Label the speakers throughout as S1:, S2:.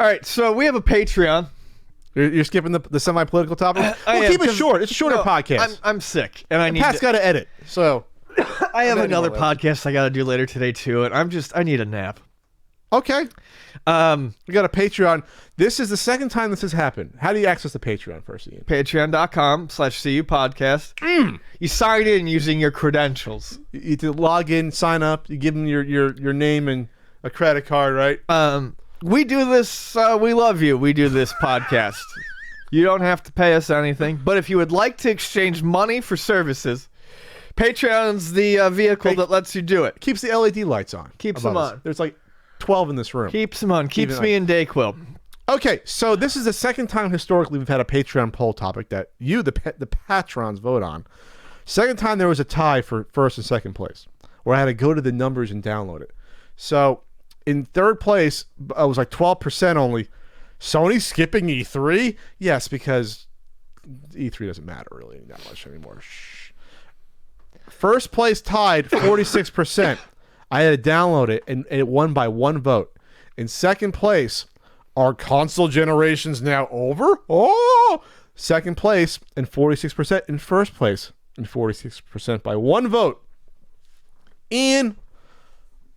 S1: All right, so we have a Patreon.
S2: You're skipping the semi-political topic? We'll keep it short. It's a shorter podcast.
S1: I'm sick, and
S2: Pat's got to edit, so...
S1: I have another podcast I got to do later today, too, and I need a nap.
S2: Okay. We got a Patreon. This is the second time this has happened. How do you access the Patreon first, Ian?
S1: Patreon.com/CUpodcast. You sign in using your credentials.
S2: You to log in, sign up. You give them your name and a credit card, right?
S1: We do this. We love you. We do this podcast. You don't have to pay us anything, but if you would like to exchange money for services, Patreon's the vehicle that lets you do it.
S2: Keeps the LED lights on.
S1: Keeps them on.
S2: There's like 12 in this room.
S1: Keeps them on. Keeps me in Dayquil.
S2: Okay, so this is the second time historically we've had a Patreon poll topic that you, the patrons, vote on. Second time there was a tie for first and second place, where I had to go to the numbers and download it. So in third place, it was like 12% only. Sony skipping E3? Yes, because E3 doesn't matter really that much anymore. Shh. First place tied, 46%. I had to download it, and it won by one vote. In second place, are console generations now over? Oh! Second place, and 46%. In first place, and 46% by one vote. Ian,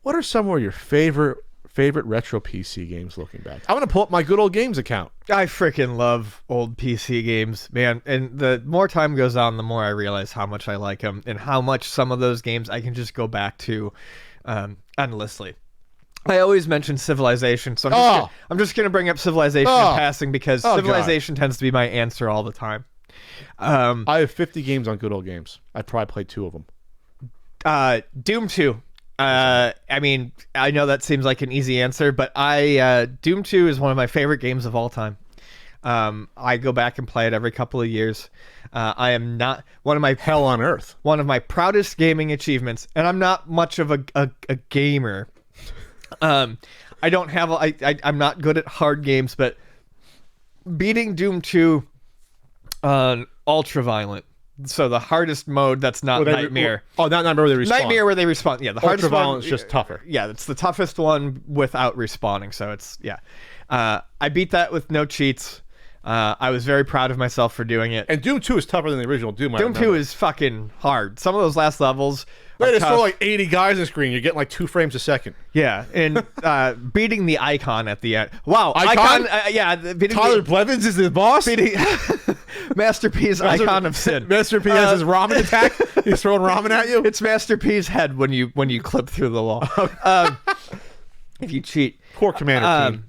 S2: what are some of your favorite retro PC games looking back? I'm going to pull up my good old games account.
S1: I freaking love old PC games, man. And the more time goes on, the more I realize how much I like them and how much some of those games I can just go back to endlessly. I always mention Civilization, so I'm just going to bring up Civilization in passing because Civilization tends to be my answer all the time.
S2: I have 50 games on good old games. I probably played 2 of them.
S1: Doom 2. I mean, I know that seems like an easy answer, but Doom 2 is one of my favorite games of all time. I go back and play it every couple of years. I am not one of my
S2: hell on earth.
S1: One of my proudest gaming achievements, and I'm not much of a gamer. I don't have. I'm not good at hard games, but beating Doom 2 on ultra violent. So the hardest mode that's not Nightmare.
S2: Not Nightmare where they respawn.
S1: Nightmare where they respawn. Yeah, the hardest
S2: Ultraviolent is just tougher.
S1: Yeah, it's the toughest one without respawning. So it's I beat that with no cheats. I was very proud of myself for doing it.
S2: And Doom 2 is tougher than the original Doom.
S1: Doom 2 is fucking hard. Some of those last levels.
S2: They just throw like 80 guys on the screen. You're getting like 2 frames a second.
S1: Yeah, and beating the Icon at the end. Wow,
S2: Icon? Tyler Blevins is the boss?
S1: Beating Master P's Icon of Sin.
S2: Master P has his ramen attack. He's throwing ramen at you.
S1: It's Master P's head when you clip through the wall. If you cheat.
S2: Poor Commander team.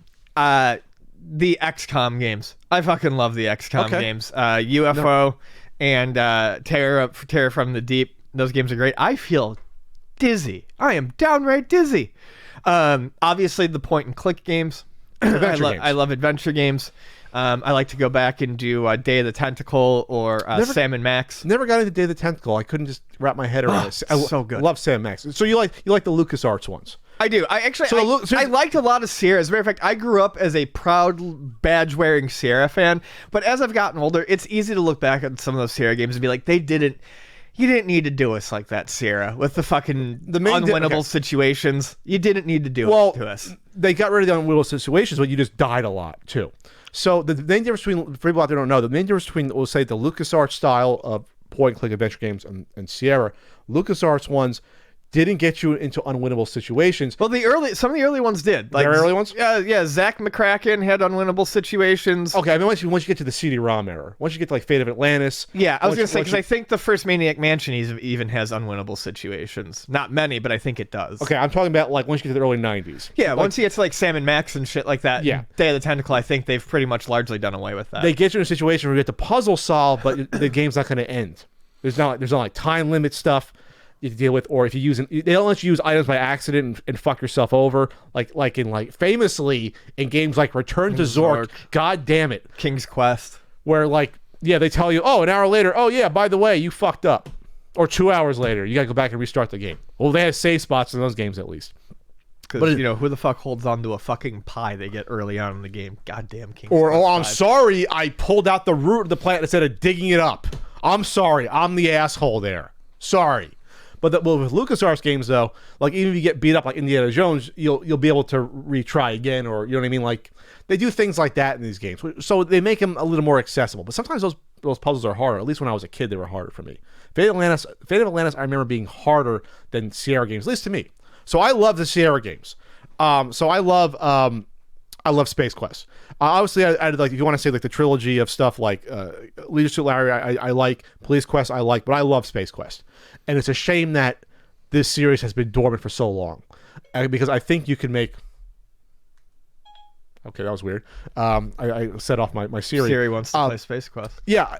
S1: The XCOM games. I fucking love the XCOM games. UFO and Terror from the Deep. Those games are great. I feel dizzy. I am downright dizzy. Obviously, the point-and-click games. I love adventure games. I like to go back and do Day of the Tentacle or Sam and Max.
S2: Never got into Day of the Tentacle. I couldn't just wrap my head around it.
S1: So good.
S2: Love Sam and Max. So you like the LucasArts ones?
S1: I do. I liked a lot of Sierra. As a matter of fact, I grew up as a proud badge-wearing Sierra fan. But as I've gotten older, it's easy to look back at some of those Sierra games and be like, you didn't need to do us like that, Sierra, with the fucking unwinnable situations. You didn't need to do it to us.
S2: They got rid of the unwinnable situations, but you just died a lot, too. So the main difference between, for people out there who don't know, the main difference between, we'll say, the LucasArts style of point-and-click adventure games and Sierra, LucasArts ones didn't get you into unwinnable situations.
S1: Well, some of the early ones did.
S2: Like, the early ones?
S1: Yeah, Zach McCracken had unwinnable situations.
S2: Okay, I mean, once you get to the CD-ROM era, once you get to, like, Fate of Atlantis...
S1: Yeah, I was going to say, because I think the first Maniac Mansion even has unwinnable situations. Not many, but I think it does.
S2: Okay, I'm talking about, like, once you get to the early 90s.
S1: Yeah, once you get to, like, Sam and Max and shit like that, Day of the Tentacle, I think they've pretty much largely done away with that.
S2: They get you in a situation where you get the puzzle solved, but the game's not going to end. There's not like, time limit stuff you have to deal with, or if you use they don't let you use items by accident and fuck yourself over, like famously in games like Return to Zork, god damn it,
S1: King's Quest,
S2: where they tell you, an hour later, by the way, you fucked up, or 2 hours later, you gotta go back and restart the game. Well, they have save spots in those games at least.
S1: Because who the fuck holds on to a fucking pie they get early on in the game? Goddamn King's
S2: Quest.
S1: Or
S2: I'm sorry, I pulled out the root of the plant instead of digging it up. I'm sorry, I'm the asshole there. Sorry. But with LucasArts games though, like even if you get beat up like Indiana Jones, you'll be able to retry again, or you know what I mean. Like they do things like that in these games, so they make them a little more accessible. But sometimes those puzzles are harder. At least when I was a kid, they were harder for me. Fate of Atlantis, I remember being harder than Sierra games, at least to me. So I love the Sierra games. So I love Space Quest. Obviously, I'd like, if you want to say like the trilogy of stuff like Leisure Suit Larry, I like Police Quest, I like, but I love Space Quest, and it's a shame that this series has been dormant for so long, because I think you can make. Okay, that was weird. I set off my Siri.
S1: Siri wants to play Space Quest.
S2: Yeah,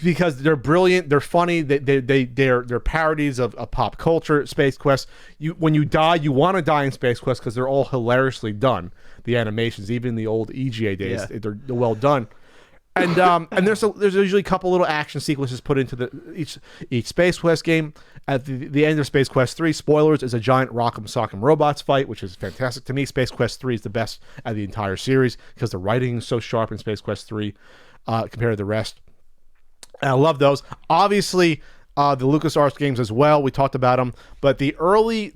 S2: because they're brilliant, they're funny, they're parodies of pop culture. Space Quest, when you die, you want to die in Space Quest because they're all hilariously done. The animations, even in the old EGA days, they're well done. And there's usually a couple little action sequences put into each Space Quest game. At the end of Space Quest 3, spoilers, is a giant Rock'em Sock'em Robots fight, which is fantastic to me. Space Quest 3 is the best out of the entire series because the writing is so sharp in Space Quest 3 compared to the rest. And I love those. Obviously, the LucasArts games as well. We talked about them, but the early,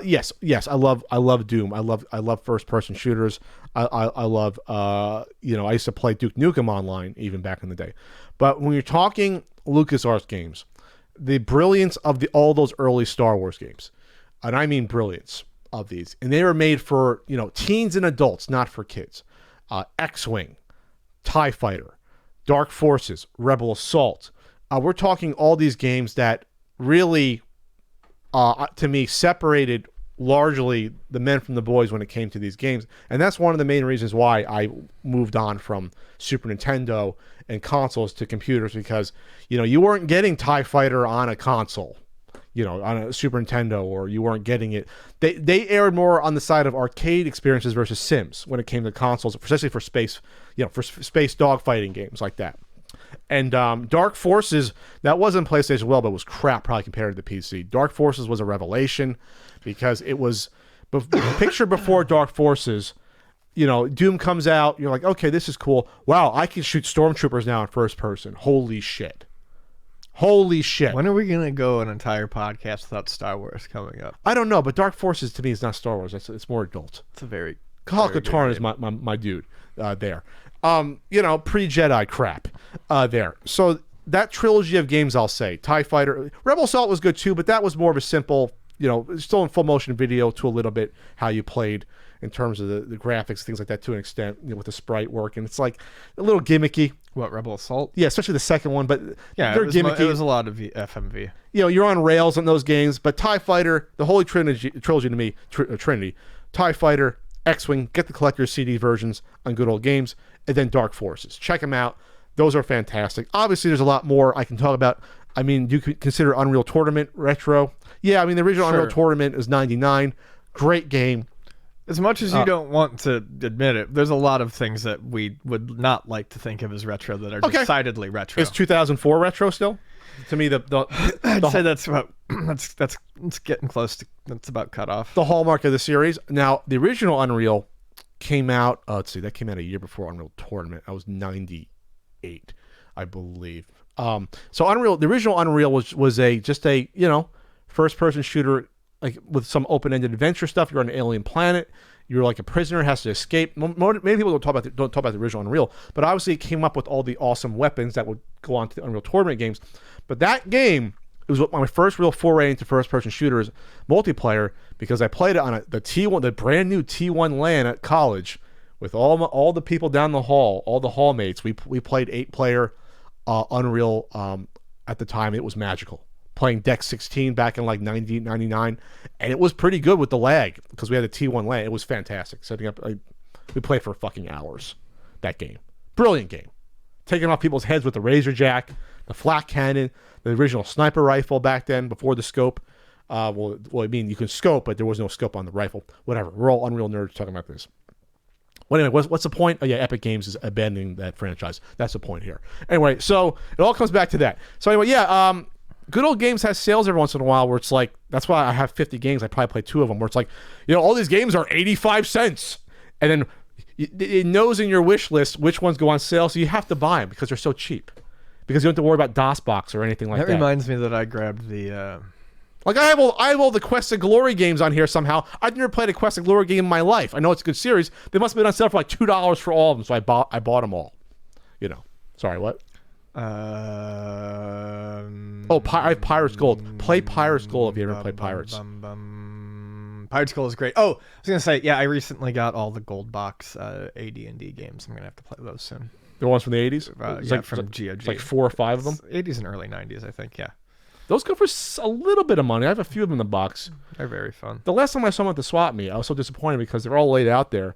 S2: yes, I love Doom. I love first person shooters. I love, I used to play Duke Nukem Online even back in the day. But when you're talking LucasArts games, the brilliance of all those early Star Wars games, and I mean brilliance of these, and they were made for teens and adults, not for kids. X-Wing, TIE Fighter, Dark Forces, Rebel Assault. We're talking all these games that really, to me, separated largely the men from the boys when it came to these games. And that's one of the main reasons why I moved on from Super Nintendo and consoles to computers, because, you weren't getting TIE Fighter on a console, on a Super Nintendo, or you weren't getting it. They erred more on the side of arcade experiences versus sims when it came to consoles, especially for space, for space dogfighting games like that. And Dark Forces, that wasn't PlayStation well, but was crap probably compared to the PC. Dark Forces was a revelation because it was picture before Dark Forces. Doom comes out, you're like, okay, this is cool. Wow, I can shoot stormtroopers now in first person. Holy shit. When
S1: are we gonna go an entire podcast without Star Wars coming up?
S2: I don't know, but Dark Forces to me is not Star Wars. It's more adult.
S1: It's a very
S2: Kyle Katarn is my dude there. Pre-Jedi crap there. So that trilogy of games, I'll say, TIE Fighter, Rebel Assault was good too, but that was more of a simple, still in full motion video to a little bit how you played in terms of the graphics, things like that to an extent, with the sprite work, and it's like a little gimmicky.
S1: What, Rebel Assault?
S2: Yeah, especially the second one, but
S1: yeah,
S2: they're gimmicky.
S1: It was a lot of FMV.
S2: You're on rails in those games, but TIE Fighter, the Holy Trilogy to me, Trinity, TIE Fighter, X-Wing, get the collector's CD versions on good old games, and then Dark Forces. Check them out. Those are fantastic. Obviously, there's a lot more I can talk about. I mean, you could consider Unreal Tournament retro. Yeah, I mean, the original Unreal Tournament is 99. Great game.
S1: As much as you don't want to admit it, there's a lot of things that we would not like to think of as retro that are decidedly retro.
S2: Is 2004 retro still? To me,
S1: I'd say that's about that's getting close to, that's about cut off.
S2: The hallmark of the series. Now, the original Unreal came out. That came out a year before Unreal Tournament. That was 98, I believe. So the original Unreal was just a first person shooter, like with some open-ended adventure stuff. You're on an alien planet. You're like a prisoner, has to escape. Many people don't talk about the original Unreal, but obviously it came up with all the awesome weapons that would go on to the Unreal Tournament games. But that game, it was my first real foray into first-person shooters multiplayer, because I played it on the T1, the brand new T1 LAN at college, with all the people down the hall, all the hallmates. We played 8-player Unreal at the time. It was magical. Playing Deck 16 back in like 98, 99, and it was pretty good with the lag because we had a T1 LAN. It was fantastic. Setting up, we played for fucking hours. That game, brilliant game. Taking off people's heads with the razor jack, the flat cannon, the original sniper rifle back then before the scope. I mean, you can scope, but there was no scope on the rifle. Whatever. We're all Unreal nerds talking about this. Well, anyway, what's the point? Oh yeah, Epic Games is abandoning that franchise. That's the point here. Anyway, so it all comes back to that. So anyway, yeah. Good Old Games has sales every once in a while where it's like, that's why I have 50 games. I probably play 2 of them where it's like, all these games are 85 cents. And then it knows in your wish list which ones go on sale. So you have to buy them because they're so cheap. Because you don't have to worry about DOSBox or anything like that.
S1: That reminds me that I grabbed the
S2: Like I have all the Quest of Glory games on here somehow. I've never played a Quest of Glory game in my life. I know it's a good series. They must have been on sale for like $2 for all of them, so I bought them all. You know. Sorry, what? I have Pirates Gold. Play Pirates Gold if you ever played Pirates.
S1: Pirates Gold is great. Oh, I was gonna say, yeah, I recently got all the gold box AD&D games. I'm gonna have to play those soon.
S2: The ones from the 80s?
S1: Yeah, from GOG.
S2: Like 4 or 5 of them?
S1: 80s and early 90s, I think, yeah.
S2: Those go for a little bit of money. I have a few of them in the box.
S1: They're very fun.
S2: The last time I saw them at the swap meet, I was so disappointed because they're all laid out there.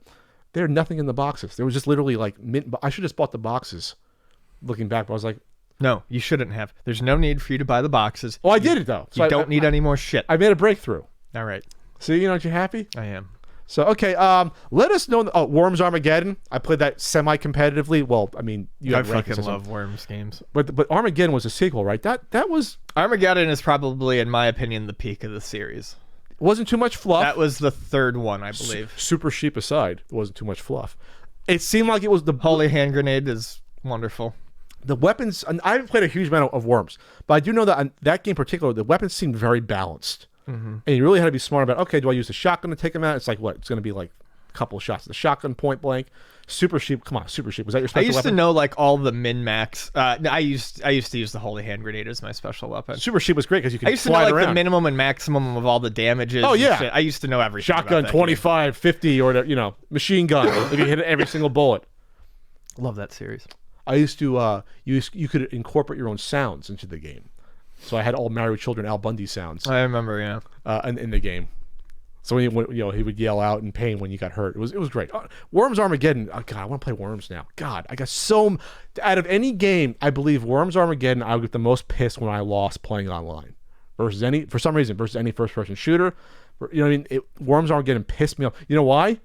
S2: There had nothing in the boxes. There was just literally like mint. I should have just bought the boxes. Looking back, but I was like,
S1: no, you shouldn't have. There's no need for you to buy the boxes.
S2: Oh, I did it though.
S1: So you don't need any more shit.
S2: I made a breakthrough.
S1: All right.
S2: See, aren't you happy?
S1: I am.
S2: So, okay, let us know. Worms Armageddon. I played that semi-competitively. Well, I mean,
S1: I fucking love Worms games.
S2: But Armageddon was a sequel, right? That was...
S1: Armageddon is probably, in my opinion, the peak of the series.
S2: Wasn't too much fluff.
S1: That was the third one, I believe.
S2: Super Sheep aside, it wasn't too much fluff. It seemed like it was the...
S1: Holy Hand Grenade is wonderful.
S2: The weapons... I haven't played a huge amount of Worms, but I do know that on that game in particular, the weapons seemed very balanced. Mm-hmm. And you really had to be smart about, okay, do I use the shotgun to take them out? It's like, what? It's going to be like a couple of shots. The shotgun point blank. Super Sheep. Come on, Super Sheep. Was that your special weapon?
S1: I used to know like all the min-max. I used to use the Holy Hand Grenade as my special weapon.
S2: Super Sheep was great because you could
S1: I used to know like the minimum and maximum of all the damages.
S2: Oh, yeah.
S1: Shit. I used to know everything.
S2: Shotgun, 25, 50, or, machine gun if you hit every single bullet.
S1: Love that series.
S2: I used to, you could incorporate your own sounds into the game. So I had all Married with Children Al Bundy sounds.
S1: I remember, yeah.
S2: In the game. So when he would yell out in pain when you got hurt. It was great. Worms Armageddon. Oh God, I want to play Worms now. God, I got so out of any game, I believe Worms Armageddon I would get the most pissed when I lost playing online versus any first person shooter. You know what I mean? Worms Armageddon pissed me off. You know why?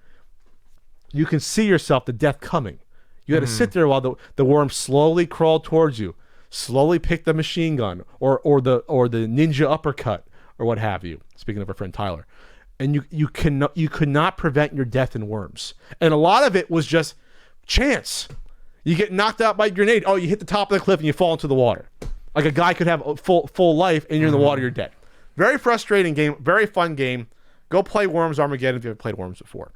S2: You can see yourself the death coming. You had to sit there while the worm slowly crawled towards you. Slowly pick the machine gun or the ninja uppercut or what have you. Speaking of our friend Tyler, and you could not prevent your death in Worms, and a lot of it was just chance. You get knocked out by a grenade. Oh, you hit the top of the cliff and you fall into the water. Like a guy could have a full life and you're in the water, you're dead. Very frustrating game. Very fun game. Go play Worms Armageddon if you haven't played Worms before.